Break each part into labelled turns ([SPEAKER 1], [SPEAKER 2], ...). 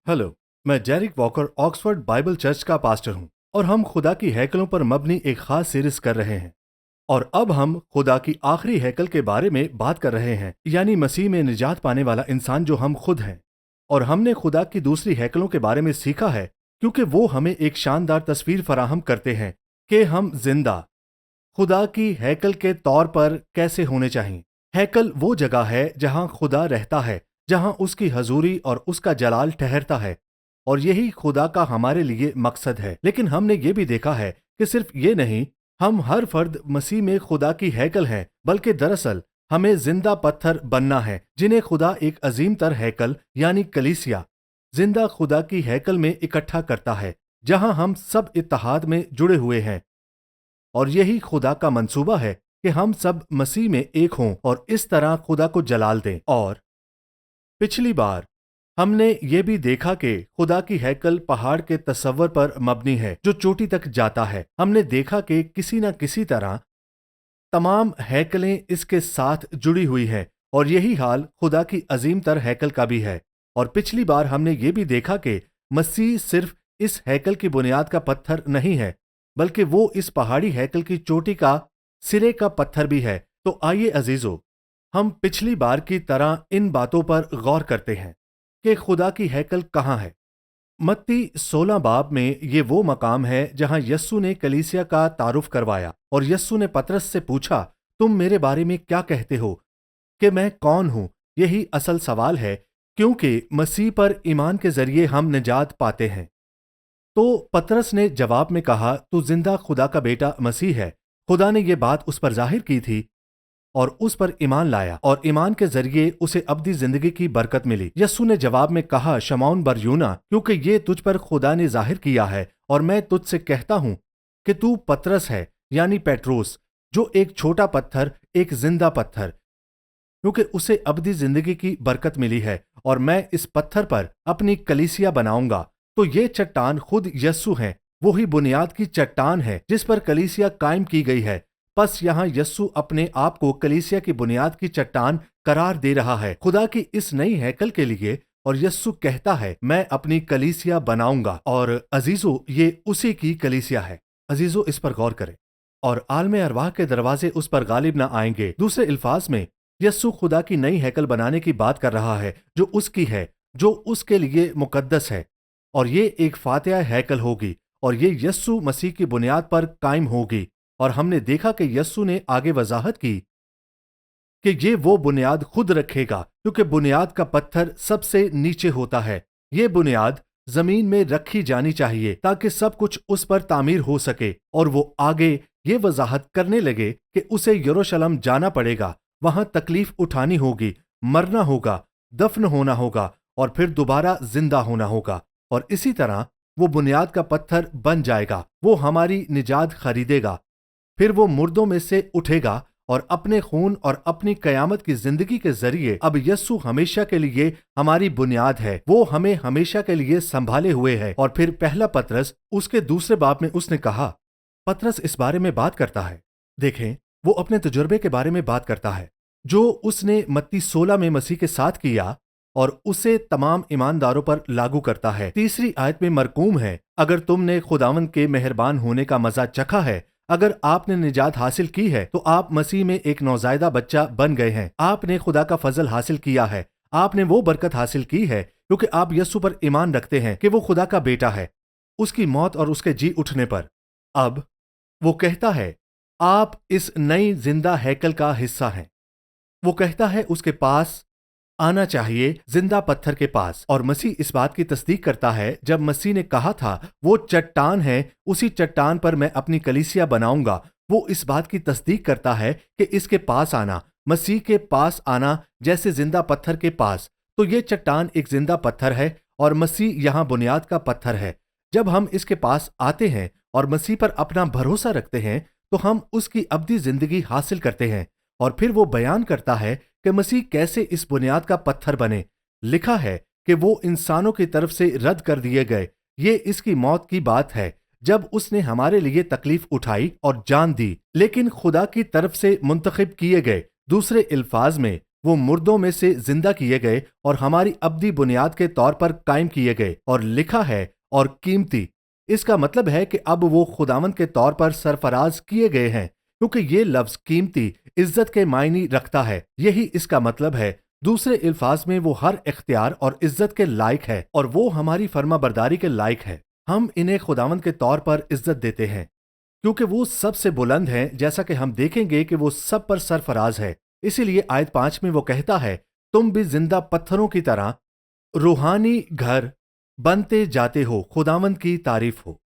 [SPEAKER 1] Hello. मैं जेरिक walker Oxford Bible church का pastor हूँ और हम खुदा की हैकलों पर मबनी एक खास सीरीज कर रहे हैं। और अब हम खुदा की आखिरी हैकल के बारे में बात कर रहे हैं, यानी मसीह में निजात पाने वाला इंसान जो हम खुद हैं। और हमने खुदा की दूसरी हैकलों के बारे में सीखा है, क्योंकि वो हमें एक शानदार तस्वीर फराहम करते हैं कि हम जिंदा खुदा की हैकल के तौर पर कैसे होने चाहिए। हैकल वो जगह है जहां खुदा रहता है, जहां उसकी हजूरी और उसका जलाल ठहरता है, और यही खुदा का हमारे लिए मकसद है। लेकिन हमने ये भी देखा है कि सिर्फ ये नहीं, हम हर फर्द मसीह में खुदा की हैकल है, बल्कि दरअसल हमें जिंदा पत्थर बनना है जिन्हें खुदा एक अजीम तर हैकल यानी कलीसिया जिंदा खुदा की हैकल में इकट्ठा करता है, जहां हम सब इत्तेहाद में जुड़े हुए हैं। और यही खुदा का मंसूबा है कि हम सब मसीह में एक हों और इस तरह खुदा को जलाल दें। और पिछली बार हमने ये भी देखा कि खुदा की हैकल पहाड़ के तसव्वुर पर मबनी है जो चोटी तक जाता है। हमने देखा कि किसी न किसी तरह तमाम हैकलें इसके साथ जुड़ी हुई हैं, और यही हाल खुदा की अजीम तर हैकल का भी है। और पिछली बार हमने ये भी देखा कि मसीह सिर्फ इस हैकल की बुनियाद का पत्थर नहीं है, बल्कि वो इस पहाड़ी हैकल की चोटी का सिरे का पत्थर भी है। तो आइए अजीजों, हम पिछली बार की तरह इन बातों पर गौर करते हैं कि खुदा की हैकल कहाँ है। मत्ती 16 बाब में ये वो मकाम है जहां यस्सु ने कलीसिया का तारुफ करवाया, और यस्सु ने पतरस से पूछा, तुम मेरे बारे में क्या कहते हो कि मैं कौन हूं? यही असल सवाल है, क्योंकि मसीह पर ईमान के जरिए हम निजात पाते हैं। तो पतरस ने जवाब में कहा, तू जिंदा खुदा का बेटा मसीह है। खुदा ने ये बात उस पर जाहिर की थी और उस पर ईमान लाया, और ईमान के जरिए उसे अब्दी जिंदगी की बरकत मिली। यस्सु ने जवाब में कहा, शमौन बरयूना, क्योंकि ये तुझ पर खुदा ने जाहिर किया है, और मैं तुझसे कहता हूं कि तू पतरस है, यानी पेट्रोस, जो एक छोटा पत्थर, एक जिंदा पत्थर, क्योंकि उसे अब्दी जिंदगी की बरकत मिली है, और मैं इस पत्थर पर अपनी कलीसिया बनाऊंगा। तो ये चट्टान खुद यस्सु है, वही बुनियाद की चट्टान है जिस पर कलीसिया कायम की गई है। बस यहाँ यस्सु अपने आप को कलीसिया की बुनियाद की चट्टान करार दे रहा है खुदा की इस नई हैकल के लिए, और यस्सु कहता है, मैं अपनी कलीसिया बनाऊंगा। और अजीजों, ये उसी की कलीसिया है। अजीजों, इस पर गौर करें। और आलम अरवाह के दरवाजे उस पर गालिब न आएंगे। दूसरे अल्फाज में यस्सु खुदा की नई हैकल बनाने की बात कर रहा है, जो उसकी है, जो उसके लिए मुकद्दस है। और ये एक फातिहा हैकल होगी, और ये यस्सु मसीह की बुनियाद पर कायम होगी। और हमने देखा कि यस्सु ने आगे वजाहत की कि ये वो बुनियाद खुद रखेगा, क्योंकि बुनियाद का पत्थर सबसे नीचे होता है। ये बुनियाद जमीन में रखी जानी चाहिए ताकि सब कुछ उस पर तामीर हो सके। और वो आगे ये वजाहत करने लगे कि उसे यरूशलेम जाना पड़ेगा, वहां तकलीफ उठानी होगी, मरना होगा, दफन होना होगा, और फिर दोबारा जिंदा होना होगा। और इसी तरह वो बुनियाद का पत्थर बन जाएगा, वो हमारी निजात खरीदेगा, फिर वो मुर्दों में से उठेगा, और अपने खून और अपनी कयामत की जिंदगी के जरिए अब यस्सु हमेशा के लिए हमारी बुनियाद है। वो हमें हमेशा के लिए संभाले हुए है। और फिर पहला पतरस उसके दूसरे बाब में उसने कहा, पतरस इस बारे में बात करता है। देखें, वो अपने तजुर्बे के बारे में बात करता है जो उसने मत्ती 16 में मसीह के साथ किया, और उसे तमाम ईमानदारों पर लागू करता है। तीसरी आयत में मरकूम है, अगर तुमने खुदावंद के मेहरबान होने का मजा चखा है, अगर आपने निजात हासिल की है, तो आप मसीह में एक नौजायदा बच्चा बन गए हैं। आपने खुदा का फजल हासिल किया है, आपने वो बरकत हासिल की है क्योंकि आप यस्सु पर ईमान रखते हैं कि वो खुदा का बेटा है, उसकी मौत और उसके जी उठने पर। अब वो कहता है, आप इस नई जिंदा हैकल का हिस्सा हैं। वो कहता है उसके पास आना चाहिए, जिंदा पत्थर के पास। और मसीह इस बात की तस्दीक करता है, जब मसीह ने कहा था वो चट्टान है, उसी चट्टान पर मैं अपनी कलीसिया बनाऊंगा। वो इस बात की तस्दीक करता है कि इसके पास आना, मसीह के पास आना, जैसे जिंदा पत्थर के पास। तो ये चट्टान एक जिंदा पत्थर है, और मसीह यहाँ बुनियाद का पत्थर है। जब हम इसके पास आते हैं और मसीह पर अपना भरोसा रखते हैं, तो हम उसकी अब्दी जिंदगी हासिल करते हैं। और फिर वो बयान करता है कि मसीह कैसे इस बुनियाद का पत्थर बने। लिखा है कि वो इंसानों की तरफ से रद्द कर दिए गए। ये इसकी मौत की बात है, जब उसने हमारे लिए तकलीफ उठाई और जान दी, लेकिन खुदा की तरफ से मुंतखब किए गए। दूसरे अल्फाज में वो मुर्दों में से जिंदा किए गए और हमारी अब्दी बुनियाद के तौर पर कायम किए गए और लिखा है और कीमती। इसका मतलब है कि अब वो खुदावंद के तौर पर सरफराज किए गए हैं, क्योंकि ये लफ्ज कीमती इज्जत के मायने रखता है। यही इसका मतलब है। दूसरे अल्फाज में वो हर इख्तियार और इज्जत के लायक है और वो हमारी फर्माबरदारी के लायक है। हम इन्हें खुदावंद के तौर पर इज्जत देते हैं क्योंकि वो सबसे बुलंद हैं, जैसा कि हम देखेंगे कि वो सब पर सरफराज है। इसीलिए आयत 5 में वो कहता है, तुम भी जिंदा पत्थरों की तरह रूहानी घर बनते जाते हो, खुदावंद की तारीफ हो।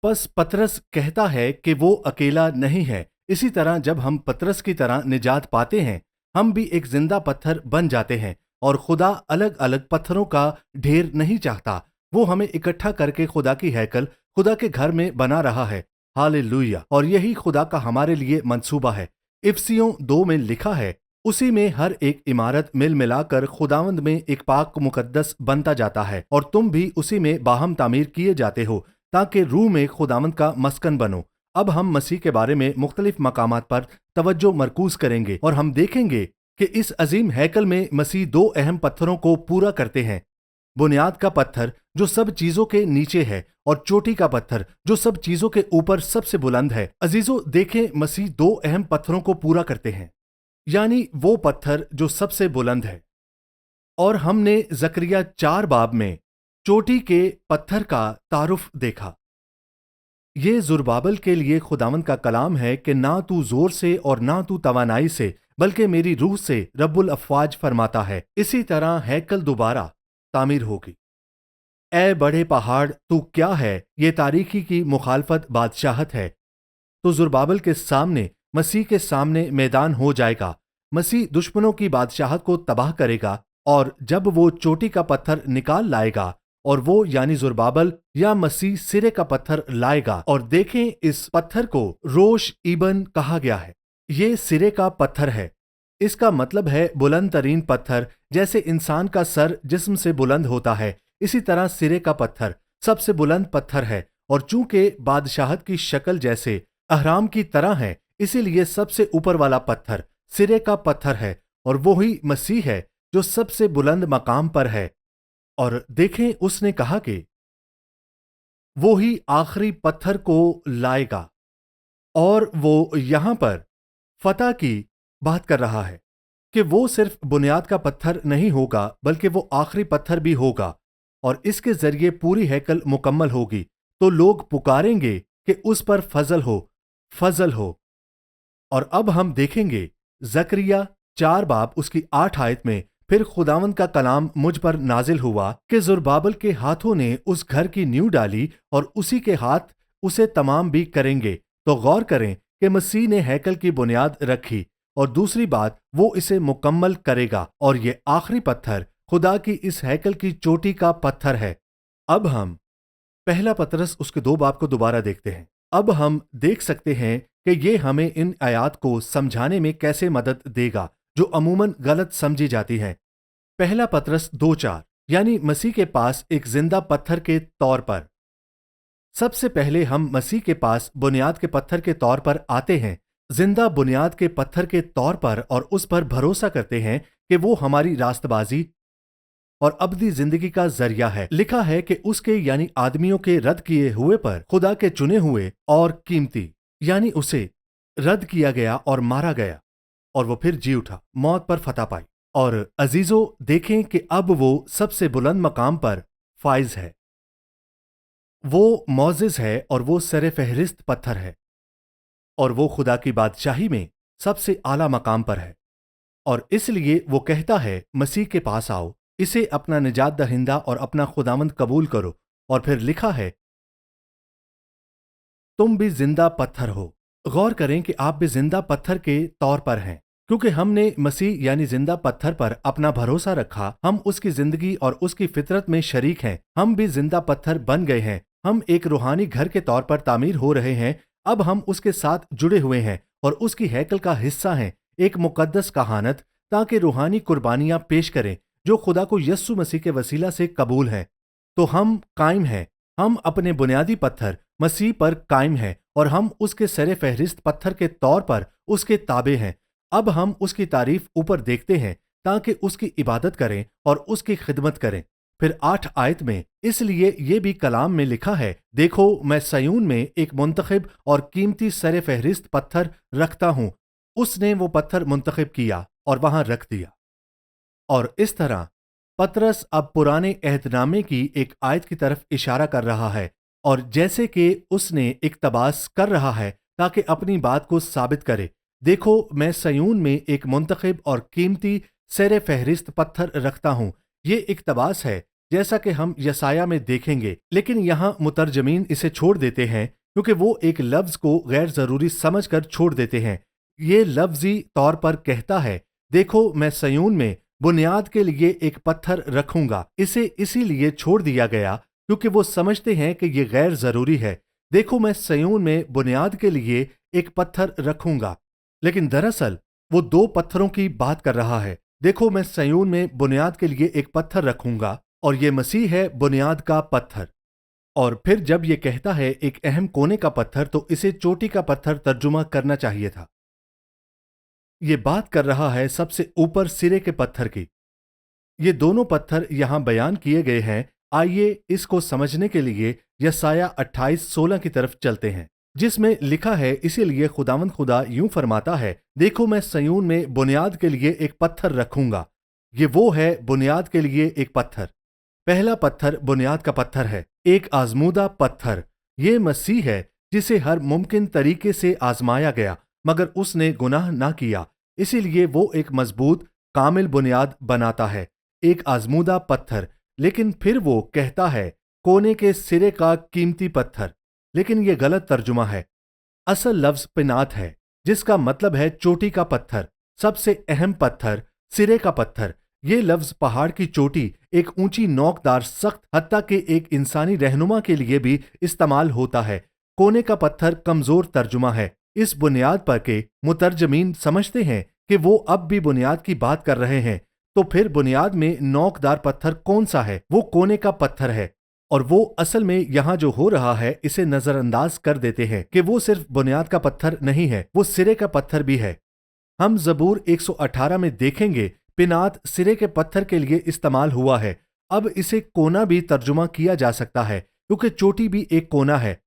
[SPEAKER 1] बस पतरस कहता है कि वो अकेला नहीं है। इसी तरह जब हम पतरस की तरह निजात पाते हैं, हम भी एक जिंदा पत्थर बन जाते हैं और खुदा अलग अलग पत्थरों का ढेर नहीं चाहता। वो हमें इकट्ठा करके खुदा की हैकल, खुदा के घर में बना रहा है। हालेलुया। और यही खुदा का हमारे लिए मंसूबा है। इफसियों 2 में लिखा है, उसी में हर एक इमारत मिल मिलाकर खुदावंद में एक पाक मुकद्दस बनता जाता है और तुम भी उसी में बाहम तामीर किए जाते हो ताकि रूह में खुदावंद का मस्कन बनो। अब हम मसीह के बारे में मुख्तलिफ मकामात पर तवज्जो मरकूज करेंगे और हम देखेंगे कि इस अजीम हैकल में मसीह 2 अहम पत्थरों को पूरा करते हैं। बुनियाद का पत्थर जो सब चीजों के नीचे है और चोटी का पत्थर जो सब चीजों के ऊपर सबसे बुलंद है। अजीजों, देखें, मसीह 2 अहम पत्थरों को पूरा करते हैं, यानी वो पत्थर जो सबसे बुलंद है। और हमने जकरिया 4 बाब में चोटी के पत्थर का तारुफ देखा। ये जुरबाबल के लिए खुदावंद का कलाम है कि ना तू जोर से और ना तू तवानाई से बल्कि मेरी रूह से रब्बुल अफवाज फरमाता है। इसी तरह हैकल दोबारा तामीर होगी। ए बड़े पहाड़, तू क्या है? ये तारीकी की मुखालफत बादशाहत है। तो जुरबाबल के सामने, मसीह के सामने मैदान हो जाएगा। मसीह दुश्मनों की बादशाहत को तबाह करेगा और जब वो चोटी का पत्थर निकाल लाएगा और वो यानी जुरबाबल या मसीह सिरे का पत्थर लाएगा। और देखें, इस पत्थर को रोश इबन कहा गया है। ये सिरे का पत्थर है। इसका मतलब है बुलंद तरीन पत्थर। जैसे इंसान का सर जिस्म से बुलंद होता है, इसी तरह सिरे का पत्थर सबसे बुलंद पत्थर है और चूंकि बादशाहत की शक्ल जैसे अहराम की तरह है, इसीलिए सबसे ऊपर वाला पत्थर सिरे का पत्थर है और वही मसीह है जो सबसे बुलंद मकाम पर है। और देखें, उसने कहा कि वो ही आखिरी पत्थर को लाएगा और वो यहां पर फतह की बात कर रहा है कि वो सिर्फ बुनियाद का पत्थर नहीं होगा बल्कि वो आखिरी पत्थर भी होगा और इसके जरिए पूरी हैकल मुकम्मल होगी। तो लोग पुकारेंगे कि उस पर फजल हो, फजल हो। और अब हम देखेंगे जकरिया 4 बाब उसकी 8 आयत में, फिर खुदावंद का कलाम मुझ पर नाजिल हुआ कि जुरबाबल के हाथों ने उस घर की नींव डाली और उसी के हाथ उसे तमाम भी करेंगे। तो गौर करें कि मसीह ने हैकल की बुनियाद रखी और दूसरी बात, वो इसे मुकम्मल करेगा और ये आखिरी पत्थर खुदा की इस हैकल की चोटी का पत्थर है। अब हम पहला पतरस उसके 2 बाब को दोबारा देखते हैं। अब हम देख सकते हैं कि ये हमें इन आयात को समझाने में कैसे मदद देगा जो अमूमन गलत समझी जाती हैं। पहला पतरस 2:4 यानी मसीह के पास एक जिंदा पत्थर के तौर पर। सबसे पहले हम मसीह के पास बुनियाद के पत्थर के तौर पर आते हैं, जिंदा बुनियाद के पत्थर के तौर पर, और उस पर भरोसा करते हैं कि वो हमारी रास्तबाजी और अब्दी जिंदगी का जरिया है। लिखा है कि उसके यानी आदमियों के रद्द किए हुए पर खुदा के चुने हुए और कीमती, यानी उसे रद्द किया गया और मारा गया और वो फिर जी उठा, मौत पर फतह पाई। और अजीजों, देखें कि अब वो सबसे बुलंद मकाम पर फाइज है। वो मौजिज है और वो सरे फहरिस्त पत्थर है और वो खुदा की बादशाही में सबसे आला मकाम पर है। और इसलिए वो कहता है, मसीह के पास आओ, इसे अपना निजात दहिंदा और अपना खुदावंद कबूल करो। और फिर लिखा है, तुम भी जिंदा पत्थर हो। गौर करें कि आप भी जिंदा पत्थर के तौर पर हैं, क्योंकि हमने मसीह यानी जिंदा पत्थर पर अपना भरोसा रखा। हम उसकी जिंदगी और उसकी फितरत में शरीक हैं। हम भी जिंदा पत्थर बन गए हैं। हम एक रूहानी घर के तौर पर तामीर हो रहे हैं। अब हम उसके साथ जुड़े हुए हैं और उसकी हैकल का हिस्सा हैं, एक मुकद्दस कहानत, ताकि रूहानी कुर्बानियां पेश करें जो खुदा को यस्सु मसीह के वसीला से कबूल हैं। तो हम कायम हैं। हम अपने बुनियादी पत्थर मसीह पर कायम हैं और हम उसके सरे फहरिस्त पत्थर के तौर पर उसके ताबे हैं। अब हम उसकी तारीफ ऊपर देखते हैं ताकि उसकी इबादत करें और उसकी खिदमत करें। फिर 8 आयत में इसलिए ये भी कलाम में लिखा है, देखो मैं सयून में एक मुंतखब और कीमती सरे फहरिस्त पत्थर रखता हूं। उसने वो पत्थर मुंतखब किया और वहां रख दिया। और इस तरह पतरस अब पुराने अहदनामे की एक आयत की तरफ इशारा कर रहा है, और जैसे कि उसने इक्तबास कर रहा है ताकि अपनी बात को साबित करे। देखो मैं सयून में एक मुंतखब और कीमती सरे फहरिस्त पत्थर रखता हूं। ये इक्तबास है जैसा कि हम यसाया में देखेंगे, लेकिन यहाँ मुतरजमीन इसे छोड़ देते हैं क्योंकि वो एक लफ्ज को गैर जरूरी समझकर छोड़ देते हैं। ये लफ्जी तौर पर कहता है, देखो मैं सयून में बुनियाद के लिए एक पत्थर रखूंगा। इसे इसीलिए छोड़ दिया गया क्योंकि वो समझते हैं कि ये गैर जरूरी है। देखो मैं सयून में बुनियाद के लिए एक पत्थर रखूंगा, लेकिन दरअसल वो 2 पत्थरों की बात कर रहा है। देखो मैं सयून में बुनियाद के लिए एक पत्थर रखूंगा, और ये मसीह है बुनियाद का पत्थर। और फिर जब ये कहता है एक अहम कोने का पत्थर, तो इसे चोटी का पत्थर तर्जुमा करना चाहिए था। ये बात कर रहा है सबसे ऊपर सिरे के पत्थर की। ये दोनों पत्थर यहां बयान किए गए हैं। आइए इसको समझने के लिए यसाया 28:16 की तरफ चलते हैं, जिसमें लिखा है, इसीलिए खुदावंद खुदा यूं फरमाता है, देखो मैं सयून में बुनियाद के लिए एक पत्थर रखूंगा। ये वो है बुनियाद के लिए एक पत्थर। पहला पत्थर बुनियाद का पत्थर है, एक आजमूदा पत्थर। ये मसीह है जिसे हर मुमकिन तरीके से आजमाया गया, मगर उसने गुनाह ना किया। इसीलिए वो एक मजबूत कामिल बुनियाद बनाता है, एक आजमूदा पत्थर। लेकिन फिर वो कहता है कोने के सिरे का कीमती पत्थर, लेकिन ये गलत तर्जुमा है। असल लफ्ज पिनात है, जिसका मतलब है चोटी का पत्थर, सबसे अहम पत्थर, सिरे का पत्थर। ये लफ्ज पहाड़ की चोटी, एक ऊंची नोकदार सख्त हत्ता के एक इंसानी रहनुमा के लिए भी इस्तेमाल होता है। कोने का पत्थर कमजोर तर्जुमा है। इस बुनियाद पर के मुतरजमीन समझते हैं कि वो अब भी बुनियाद की बात कर रहे हैं। तो फिर बुनियाद में नोकदार पत्थर कौन सा है? वो कोने का पत्थर है। और वो असल में यहाँ जो हो रहा है इसे नजरअंदाज कर देते हैं कि वो सिर्फ बुनियाद का पत्थर नहीं है, वो सिरे का पत्थर भी है। हम जबूर 118 में देखेंगे पिनात सिरे के पत्थर के लिए इस्तेमाल हुआ है। अब इसे कोना भी तर्जुमा किया जा सकता है क्योंकि चोटी भी एक कोना है,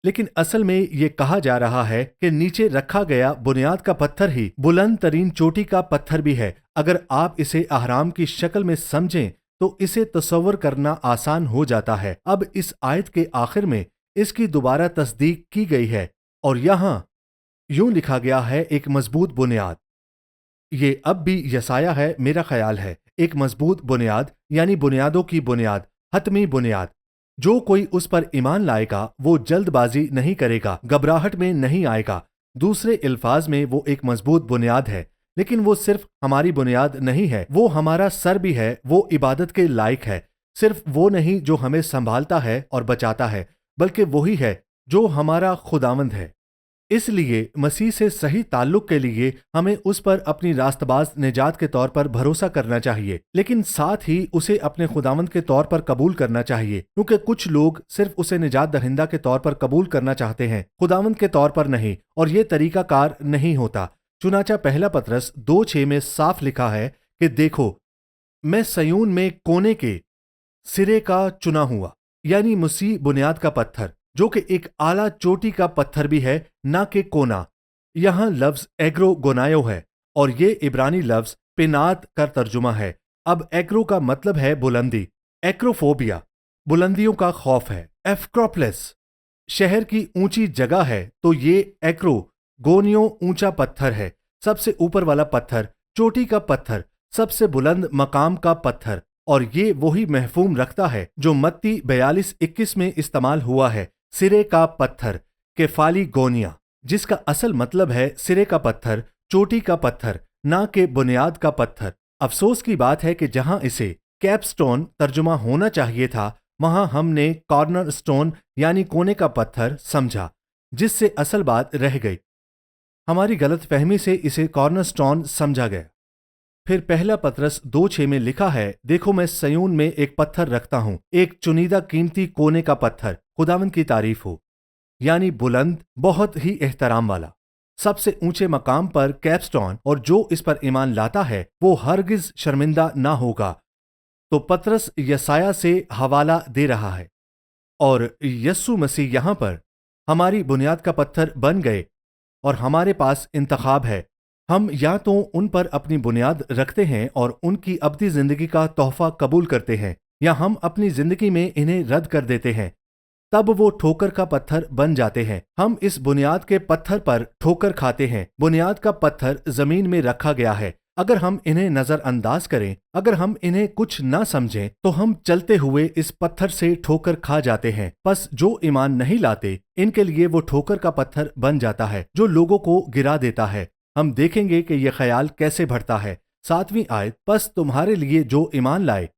[SPEAKER 1] लेकिन असल में ये कहा जा रहा है कि नीचे रखा गया बुनियाद का पत्थर ही बुलंद तरीन चोटी का पत्थर भी है। अगर आप इसे अहराम की शक्ल में समझें तो इसे तस्वर करना आसान हो जाता है। अब इस आयत के आखिर में इसकी दोबारा तस्दीक की गई है और यहाँ यूं लिखा गया है, एक मजबूत बुनियाद। ये अब भी यसाया है, मेरा ख्याल है, एक मजबूत बुनियाद यानी बुनियादों की बुनियाद, हतमी बुनियाद। जो कोई उस पर ईमान लाएगा वो जल्दबाजी नहीं करेगा, घबराहट में नहीं आएगा। दूसरे अल्फाज में वो एक मजबूत बुनियाद है, लेकिन वो सिर्फ हमारी बुनियाद नहीं है, वो हमारा सर भी है। वो इबादत के लायक है। सिर्फ वो नहीं जो हमें संभालता है और बचाता है, बल्कि वही है जो हमारा खुदावंद है। इसलिए मसीह से सही ताल्लुक के लिए हमें उस पर अपनी रास्तबाज निजात के तौर पर भरोसा करना चाहिए, लेकिन साथ ही उसे अपने खुदावंद के तौर पर कबूल करना चाहिए, क्योंकि कुछ लोग सिर्फ उसे निजात दहिंदा के तौर पर कबूल करना चाहते हैं, खुदावंद के तौर पर नहीं, और ये तरीका कार नहीं होता। चुनाचा पहला पतरस 2:6 में साफ लिखा है कि देखो मैं सयून में कोने के सिरे का चुना हुआ, यानी मसीह बुनियाद का पत्थर, जो कि एक आला चोटी का पत्थर भी है, ना कि कोना। यहाँ लफ्ज एग्रो गोनायो है और ये इब्रानी लफ्ज पिनात का तर्जुमा है। अब एग्रो का मतलब है बुलंदी, एक्रोफोबिया, बुलंदियों का खौफ है। एफ्क्रोप्लेस शहर की ऊंची जगह है, तो ये एक्रो गोनियो ऊंचा पत्थर है, सबसे ऊपर वाला पत्थर, चोटी का पत्थर, सबसे बुलंद मकाम का पत्थर। और ये वही महफूम रखता है जो मत्ती 42:21 में इस्तेमाल हुआ है, सिरे का पत्थर, केफाली गोनिया, जिसका असल मतलब है सिरे का पत्थर, चोटी का पत्थर, ना कि बुनियाद का पत्थर। अफसोस की बात है कि जहां इसे कैपस्टोन तर्जुमा होना चाहिए था, वहां हमने कॉर्नर स्टोन यानी कोने का पत्थर समझा, जिससे असल बात रह गई। हमारी गलतफहमी से इसे कॉर्नर स्टोन समझा गया। फिर पहला पतरस 2:6 में लिखा है, देखो मैं सयून में एक पत्थर रखता हूं, एक चुनीदा कीमती कोने का पत्थर, खुदावंद की तारीफ हो, यानी बुलंद, बहुत ही एहतराम वाला। सबसे ऊंचे मकाम पर कैपस्टोन, और जो इस पर ईमान लाता है वो हरगिज शर्मिंदा ना होगा। तो पतरस यसाया से हवाला दे रहा है, और यस्सु मसीह यहां पर हमारी बुनियाद का पत्थर बन गए, और हमारे पास इंतखाब है। हम या तो उन पर अपनी बुनियाद रखते हैं और उनकी अब्दी जिंदगी का तोहफा कबूल करते हैं, या हम अपनी जिंदगी में इन्हें रद्द कर देते हैं। तब वो ठोकर का पत्थर बन जाते हैं। हम इस बुनियाद के पत्थर पर ठोकर खाते हैं। बुनियाद का पत्थर जमीन में रखा गया है। अगर हम इन्हें नजरअंदाज करें, अगर हम इन्हें कुछ ना समझें, तो हम चलते हुए इस पत्थर से ठोकर खा जाते हैं। बस जो ईमान नहीं लाते, इनके लिए वो ठोकर का पत्थर बन जाता है जो लोगों को गिरा देता है। हम देखेंगे कि यह ख्याल कैसे बढ़ता है। 7वीं आयत, बस तुम्हारे लिए जो ईमान लाए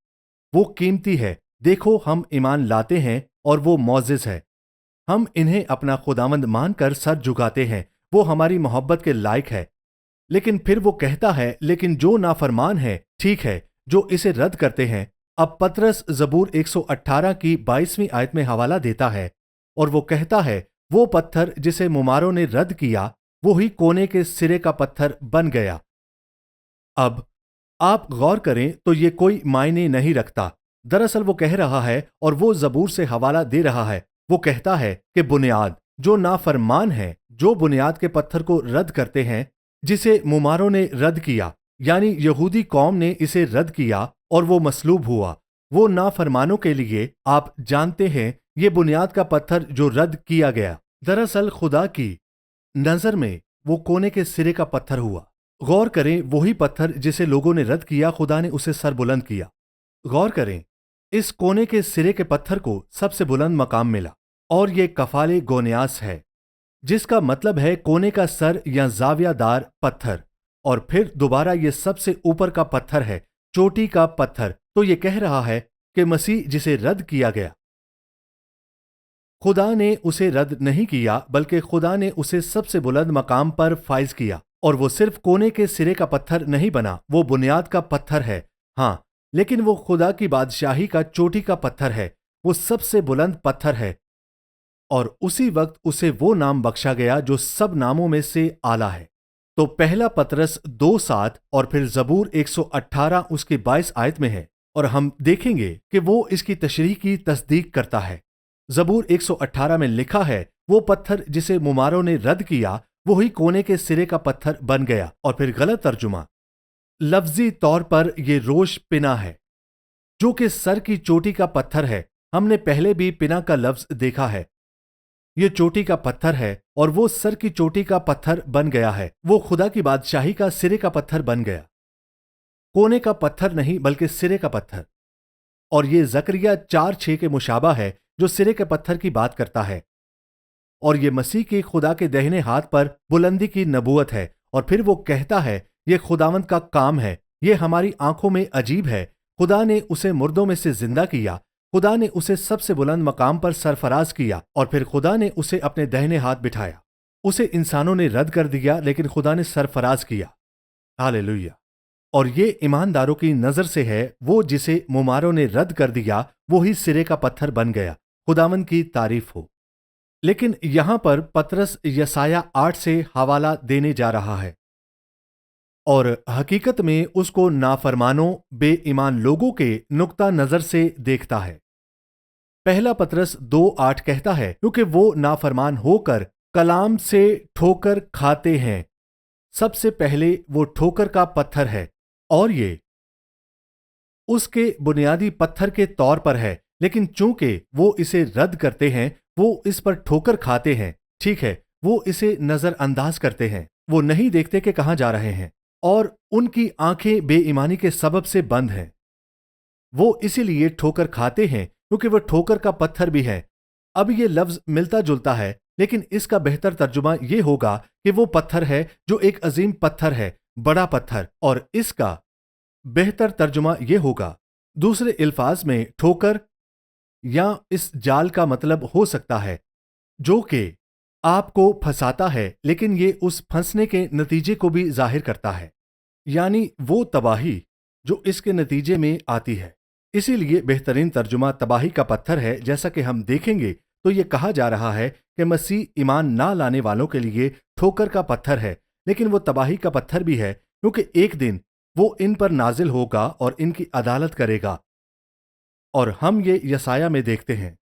[SPEAKER 1] वो कीमती है। देखो, हम ईमान लाते हैं और वो मौजिज़ है। हम इन्हें अपना खुदावंद मानकर सर झुकाते हैं। वो हमारी मोहब्बत के लायक है। लेकिन फिर वो कहता है, लेकिन जो नाफरमान है, ठीक है, जो इसे रद्द करते हैं। अब पतरस जबूर 118 की 22वीं आयत में हवाला देता है, और वो कहता है, वो पत्थर जिसे मुमारों ने रद्द किया, वो ही कोने के सिरे का पत्थर बन गया। अब आप गौर करें तो ये कोई मायने नहीं रखता। दरअसल वो कह रहा है, और वो जबूर से हवाला दे रहा है, वो कहता है कि बुनियाद, जो नाफरमान है, जो बुनियाद के पत्थर को रद्द करते हैं, जिसे मुमारों ने रद्द किया, यानी यहूदी कौम ने इसे रद्द किया और वो मसलूब हुआ। वो नाफरमानों के लिए, आप जानते हैं, ये बुनियाद का पत्थर जो रद्द किया गया, दरअसल खुदा की नजर में वो कोने के सिरे का पत्थर हुआ। गौर करें, वही पत्थर जिसे लोगों ने रद्द किया, खुदा ने उसे सर बुलंद किया। गौर करें, इस कोने के सिरे के पत्थर को सबसे बुलंद मकाम मिला, और ये कफाले गोनियास है, जिसका मतलब है कोने का सर या जावियादार पत्थर। और फिर दोबारा ये सबसे ऊपर का पत्थर है, चोटी का पत्थर। तो ये कह रहा है कि मसीह जिसे रद्द किया गया, खुदा ने उसे रद्द नहीं किया, बल्कि खुदा ने उसे सबसे बुलंद मकाम पर फाइज किया। और वो सिर्फ कोने के सिरे का पत्थर नहीं बना, वो बुनियाद का पत्थर है। हाँ, लेकिन वो खुदा की बादशाही का चोटी का पत्थर है, वो सबसे बुलंद पत्थर है। और उसी वक्त उसे वो नाम बख्शा गया जो सब नामों में से आला है। तो पहला पतरस 2:7 और फिर जबूर 118 उसकी 22 आयत में है, और हम देखेंगे कि वो इसकी तशरीह की तस्दीक करता है। जबूर 118 में लिखा है, वो पत्थर जिसे मुमारों ने रद्द किया, वही कोने के सिरे का पत्थर बन गया। और फिर गलत तर्जुमा, लफ्जी तौर पर ये रोश पिना है, जो कि सर की चोटी का पत्थर है। हमने पहले भी पिना का लफ्ज देखा है। ये चोटी का पत्थर है, और वो सर की चोटी का पत्थर बन गया है। वो खुदा की बादशाही का सिरे का पत्थर बन गया, कोने का पत्थर नहीं, बल्कि सिरे का पत्थर। और ये जकरिया 4:6 के मुशाबा है, जो सिरे के पत्थर की बात करता है। और ये मसीह के खुदा के दाहिने हाथ पर बुलंदी की नबूवत है। और फिर वो कहता है, ये खुदावंद का काम है, ये हमारी आंखों में अजीब है। खुदा ने उसे मुर्दों में से जिंदा किया, खुदा ने उसे सबसे बुलंद मकाम पर सरफराज किया, और फिर खुदा ने उसे अपने दाहिने हाथ बिठाया। उसे इंसानों ने रद्द कर दिया, लेकिन खुदा ने सरफराज किया। हालेलुया। और ये ईमानदारों की नजर से है, वो जिसे मुमारों ने रद्द कर दिया, वो ही सिरे का पत्थर बन गया। खुदावंद की तारीफ हो। लेकिन यहां पर पतरस यसाया 8 से हवाला देने जा रहा है, और हकीकत में उसको नाफरमानों, बेईमान लोगों के नुक्ता नजर से देखता है। पहला पतरस 2:8 कहता है, क्योंकि वो नाफरमान होकर कलाम से ठोकर खाते हैं। सबसे पहले वो ठोकर का पत्थर है, और ये उसके बुनियादी पत्थर के तौर पर है। लेकिन चूंकि वो इसे रद्द करते हैं, वो इस पर ठोकर खाते हैं। ठीक है, वो इसे नजरअंदाज करते हैं, वो नहीं देखते कि कहां जा रहे हैं, और उनकी आंखें बेईमानी के सबब से बंद हैं। वो इसीलिए ठोकर खाते हैं, क्योंकि वो ठोकर का पत्थर भी है। अब ये लफ्ज मिलता जुलता है, लेकिन इसका बेहतर तर्जुमा ये होगा कि वो पत्थर है जो एक अजीम पत्थर है, बड़ा पत्थर। और इसका बेहतर तर्जुमा ये होगा, दूसरे अल्फाज में, ठोकर या इस जाल का मतलब हो सकता है जो कि आपको फंसाता है, लेकिन ये उस फंसने के नतीजे को भी जाहिर करता है, यानी वो तबाही जो इसके नतीजे में आती है। इसीलिए बेहतरीन तर्जुमा तबाही का पत्थर है। जैसा कि हम देखेंगे, तो ये कहा जा रहा है कि मसीह ईमान ना लाने वालों के लिए ठोकर का पत्थर है, लेकिन वो तबाही का पत्थर भी है, क्योंकि एक दिन वो इन पर नाजिल होगा और इनकी अदालत करेगा। और हम ये यसाया में देखते हैं,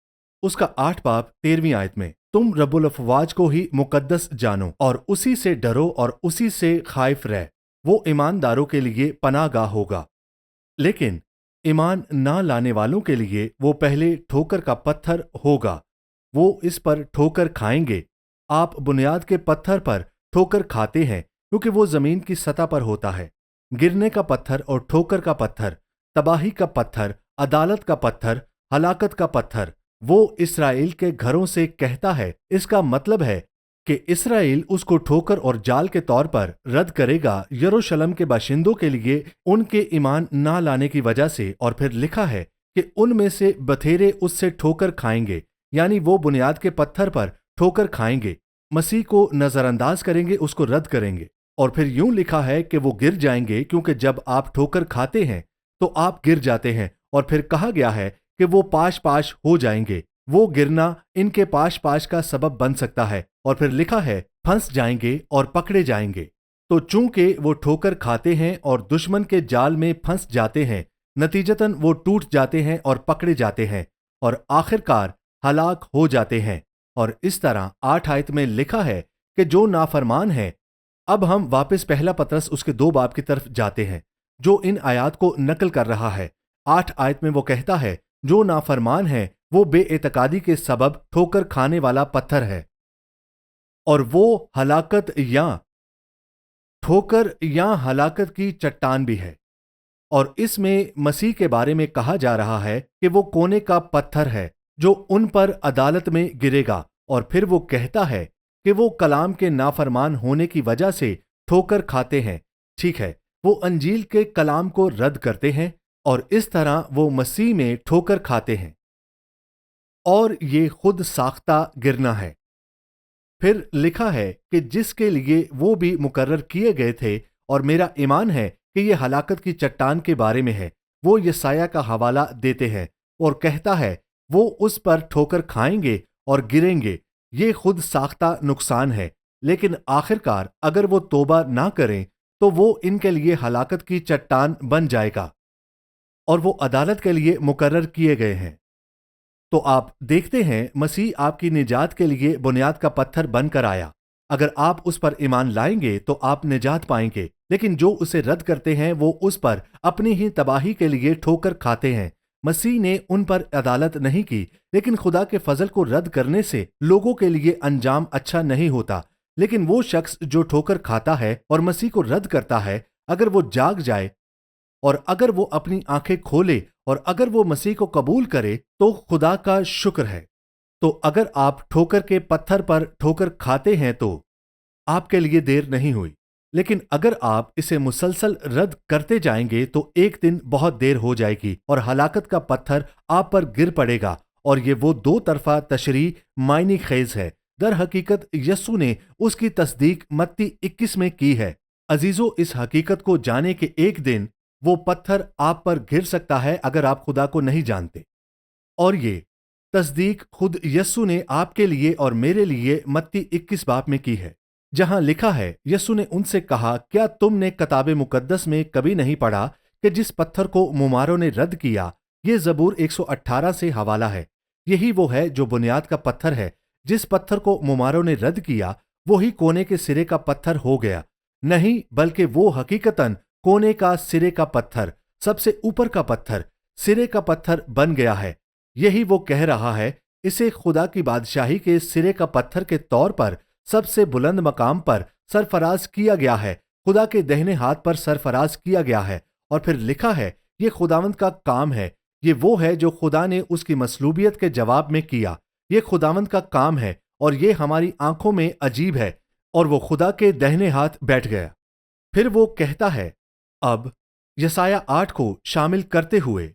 [SPEAKER 1] उसका 8 बाब 13वीं आयत में, तुम रब्बुल अफवाज को ही मुकद्दस जानो और उसी से डरो और उसी से खाइफ रह, वो ईमानदारों के लिए पनाहगाह होगा। लेकिन ईमान ना लाने वालों के लिए वो पहले ठोकर का पत्थर होगा, वो इस पर ठोकर खाएंगे। आप बुनियाद के पत्थर पर ठोकर खाते हैं क्योंकि वो जमीन की सतह पर होता है। गिरने का पत्थर और ठोकर का पत्थर, तबाही का पत्थर, अदालत का पत्थर, हलाकत का पत्थर, वो इसराइल के घरों से कहता है। इसका मतलब है कि इसराइल उसको ठोकर और जाल के तौर पर रद्द करेगा यरूशलेम के बाशिंदों के लिए उनके ईमान ना लाने की वजह से। और फिर लिखा है कि उनमें से बथेरे उससे ठोकर खाएंगे, यानी वो बुनियाद के पत्थर पर ठोकर खाएंगे, मसीह को नजरअंदाज करेंगे, उसको रद्द करेंगे। और फिर यूं लिखा है कि वो गिर जाएंगे, क्योंकि जब आप ठोकर खाते हैं तो आप गिर जाते हैं। और फिर कहा गया है कि वो पाश पाश हो जाएंगे, वो गिरना इनके पाश पाश का सबब बन सकता है। और फिर लिखा है फंस जाएंगे और पकड़े जाएंगे। तो चूंकि वो ठोकर खाते हैं और दुश्मन के जाल में फंस जाते हैं, नतीजतन वो टूट जाते हैं और पकड़े जाते हैं और आखिरकार हलाक हो जाते हैं। और इस तरह 8 आयत में लिखा है कि जो नाफरमान है। अब हम वापस पहला पतरस उसके 2 बाब की तरफ जाते हैं, जो इन आयात को नकल कर रहा है। 8 आयत में वो कहता है, जो नाफरमान है वो बेएतकादी के सबब ठोकर खाने वाला पत्थर है, और वो हलाकत या ठोकर या हलाकत की चट्टान भी है। और इसमें मसीह के बारे में कहा जा रहा है कि वो कोने का पत्थर है जो उन पर अदालत में गिरेगा। और फिर वो कहता है कि वो कलाम के नाफरमान होने की वजह से ठोकर खाते हैं। ठीक है, वो अंजील के कलाम को रद्द करते हैं और इस तरह वो मसीह में ठोकर खाते हैं, और ये खुद साख्ता गिरना है। फिर लिखा है कि जिसके लिए वो भी मुकर्रर किए गए थे, और मेरा ईमान है कि ये हलाकत की चट्टान के बारे में है। वो यसाया का हवाला देते हैं और कहता है वो उस पर ठोकर खाएंगे और गिरेंगे। ये खुद साख्ता नुकसान है, लेकिन आखिरकार अगर वो तौबा ना करें तो वो इनके लिए हलाकत की चट्टान बन जाएगा और वो अदालत के लिए मुकर्रर किए गए हैं। तो आप देखते हैं, मसीह आपकी निजात के लिए बुनियाद का पत्थर बनकर आया। अगर आप उस पर ईमान लाएंगे तो आप निजात पाएंगे, लेकिन जो उसे रद्द करते हैं वो उस पर अपनी ही तबाही के लिए ठोकर खाते हैं। मसीह ने उन पर अदालत नहीं की, लेकिन खुदा के फजल को रद्द करने से लोगों के लिए अंजाम अच्छा नहीं होता। लेकिन वो शख्स जो ठोकर खाता है और मसीह को रद्द करता है, अगर वो जाग जाए और अगर वो अपनी आंखें खोले और अगर वो मसीह को कबूल करे तो खुदा का शुक्र है। तो अगर आप ठोकर के पत्थर पर ठोकर खाते हैं तो आपके लिए देर नहीं हुई, लेकिन अगर आप इसे मुसलसल रद्द करते जाएंगे तो एक दिन बहुत देर हो जाएगी और हलाकत का पत्थर आप पर गिर पड़ेगा। और ये वो 2 तरफा तशरीह मायने खेज है। दर हकीकत यस्सु ने उसकी तस्दीक मत्ती 21 में की है। अजीजों, इस हकीकत को जाने के एक दिन वो पत्थर आप पर गिर सकता है अगर आप खुदा को नहीं जानते। और ये तस्दीक खुद यस्सु ने आपके लिए और मेरे लिए मत्ती 21 बाब में की है, जहां लिखा है, यस्सु ने उनसे कहा, क्या तुमने किताब मुकद्दस में कभी नहीं पढ़ा कि जिस पत्थर को मुमारों ने रद्द किया, ये ज़बूर 118 से हवाला है। यही वो है जो बुनियाद का पत्थर है। जिस पत्थर को मुमारों ने रद्द किया वही कोने के सिरे का पत्थर हो गया। नहीं, बल्कि वो हकीकतन कोने का सिरे का पत्थर, सबसे ऊपर का पत्थर, सिरे का पत्थर बन गया है। यही वो कह रहा है, इसे खुदा की बादशाही के सिरे का पत्थर के तौर पर सबसे बुलंद मकाम पर सरफराज किया गया है, खुदा के दाहिने हाथ पर सरफराज किया गया है। और फिर लिखा है, ये खुदावंद का काम है। ये वो है जो खुदा ने उसकी मसलूबियत के जवाब में किया। ये खुदावंद का काम है और ये हमारी आंखों में अजीब है। और वो खुदा के दाहिने हाथ बैठ गया। फिर वो कहता है, अब यसाया 8 को शामिल करते हुए,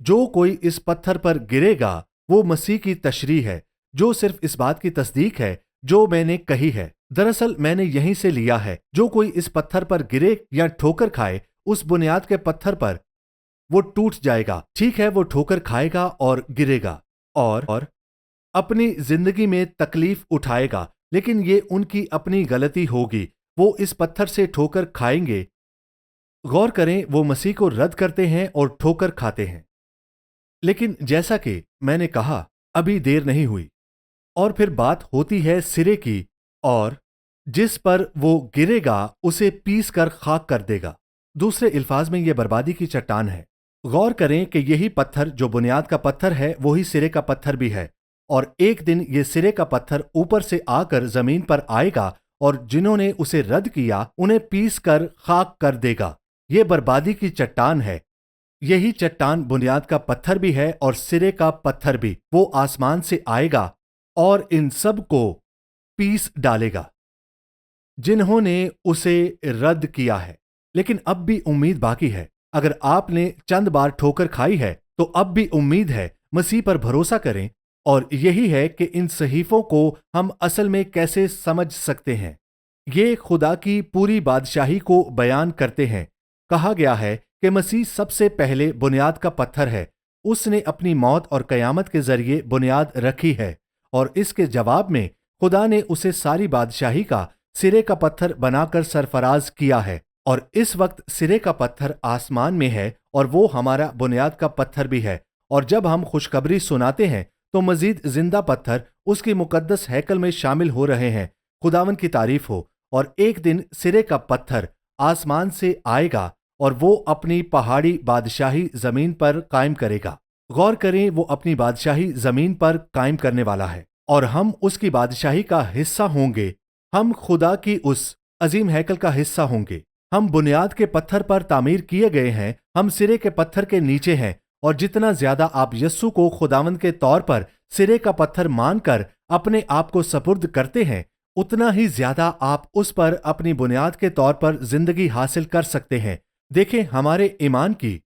[SPEAKER 1] जो कोई इस पत्थर पर गिरेगा वो मसीह की तशरीह है, जो सिर्फ इस बात की तस्दीक है जो मैंने कही है। दरअसल मैंने यहीं से लिया है। जो कोई इस पत्थर पर गिरे या ठोकर खाए, उस बुनियाद के पत्थर पर वो टूट जाएगा। ठीक है, वो ठोकर खाएगा और गिरेगा। और अपनी जिंदगी में तकलीफ उठाएगा, लेकिन ये उनकी अपनी गलती होगी। वो इस पत्थर से ठोकर खाएंगे। गौर करें, वो मसीह को रद्द करते हैं और ठोकर खाते हैं। लेकिन जैसा कि मैंने कहा, अभी देर नहीं हुई। और फिर बात होती है सिरे की, और जिस पर वो गिरेगा उसे पीस कर खाक कर देगा। दूसरे अल्फाज में यह बर्बादी की चट्टान है। गौर करें कि यही पत्थर जो बुनियाद का पत्थर है, वही सिरे का पत्थर भी है। और एक दिन ये सिरे का पत्थर ऊपर से आकर जमीन पर आएगा और जिन्होंने उसे रद्द किया उन्हें पीस कर खाक कर देगा। ये बर्बादी की चट्टान है। यही चट्टान बुनियाद का पत्थर भी है और सिरे का पत्थर भी। वो आसमान से आएगा और इन सब को पीस डालेगा जिन्होंने उसे रद्द किया है। लेकिन अब भी उम्मीद बाकी है। अगर आपने चंद बार ठोकर खाई है तो अब भी उम्मीद है। मसीह पर भरोसा करें। और यही है कि इन सहीफों को हम असल में कैसे समझ सकते हैं। ये खुदा की पूरी बादशाही को बयान करते हैं। कहा गया है कि मसीह सबसे पहले बुनियाद का पत्थर है। उसने अपनी मौत और कयामत के जरिए बुनियाद रखी है और इसके जवाब में खुदा ने उसे सारी बादशाही का सिरे का पत्थर बनाकर सरफराज किया है। और इस वक्त सिरे का पत्थर आसमान में है और वो हमारा बुनियाद का पत्थर भी है। और जब हम खुशखबरी सुनाते हैं तो मजीद जिंदा पत्थर उसकी मुकद्दस हैकल में शामिल हो रहे हैं। खुदावन की तारीफ हो। और एक दिन सिरे का पत्थर आसमान से आएगा और वो अपनी पहाड़ी बादशाही जमीन पर कायम करेगा। गौर करें, वो अपनी बादशाही जमीन पर कायम करने वाला है और हम उसकी बादशाही का हिस्सा होंगे। हम खुदा की उस अजीम हैकल का हिस्सा होंगे। हम बुनियाद के पत्थर पर तामीर किए गए हैं। हम सिरे के पत्थर के नीचे हैं। और जितना ज्यादा आप यस्सु को खुदावंद के तौर पर सिरे का पत्थर मानकर अपने आप को सपुर्द करते हैं, उतना ही ज्यादा आप उस पर अपनी बुनियाद के तौर पर जिंदगी हासिल कर सकते हैं। देखें, हमारे ईमान की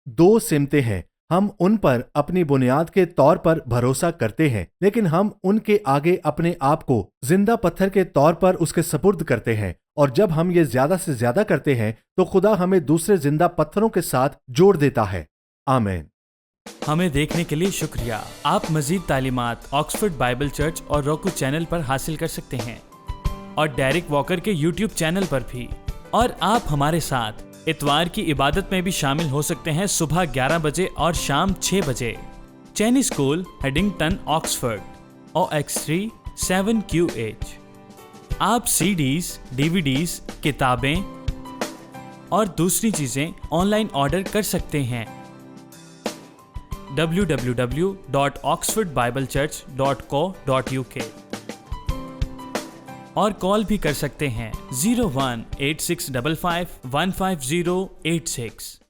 [SPEAKER 1] दो सिमतें हैं। हम उन पर अपनी बुनियाद के तौर पर भरोसा करते हैं, लेकिन हम उनके आगे अपने आप को जिंदा पत्थर के तौर पर उसके सपुर्द करते हैं। और जब हम ये ज्यादा से ज्यादा करते हैं तो खुदा हमें दूसरे जिंदा पत्थरों के साथ जोड़ देता है। आमीन।
[SPEAKER 2] हमें देखने के लिए शुक्रिया। आप मजीद तालीमात ऑक्सफोर्ड बाइबल चर्च और roku चैनल पर हासिल कर सकते हैं और डेरिक वॉकर के YouTube चैनल पर भी। और आप हमारे साथ इतवार की इबादत में भी शामिल हो सकते हैं सुबह 11 बजे और शाम 6 बजे। चैनी स्कूल, हेडिंगटन, ऑक्सफोर्ड, OX3 7QH। आप CDs, DVDs, किताबें और दूसरी चीजें ऑनलाइन ऑर्डर कर सकते हैं www.oxfordbiblechurch.co.uk और कॉल भी कर सकते हैं 018655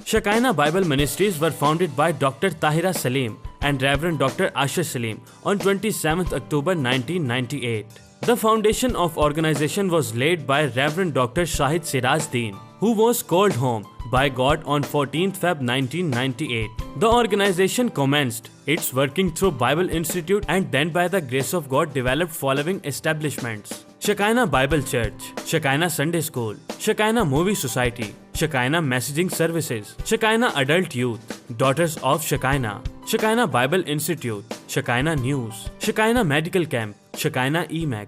[SPEAKER 2] Shekinah Bible Ministries were founded by Dr. Tahira Salim and Reverend Dr. Asher Salim on 27th October 1998. The foundation of organization was laid by Reverend Dr. Shahid Siraj Deen, who was called home by God on 14th Feb 1998. The organization commenced its working through Bible Institute and then by the grace of God developed following establishments: Shekinah Bible Church, Shekinah Sunday School, Shekinah Movie Society, Shekinah Messaging Services, Shekinah Adult Youth, Daughters of Shekinah, Shekinah Bible Institute, Shekinah News, Shekinah Medical Camp, Shekinah EMAC.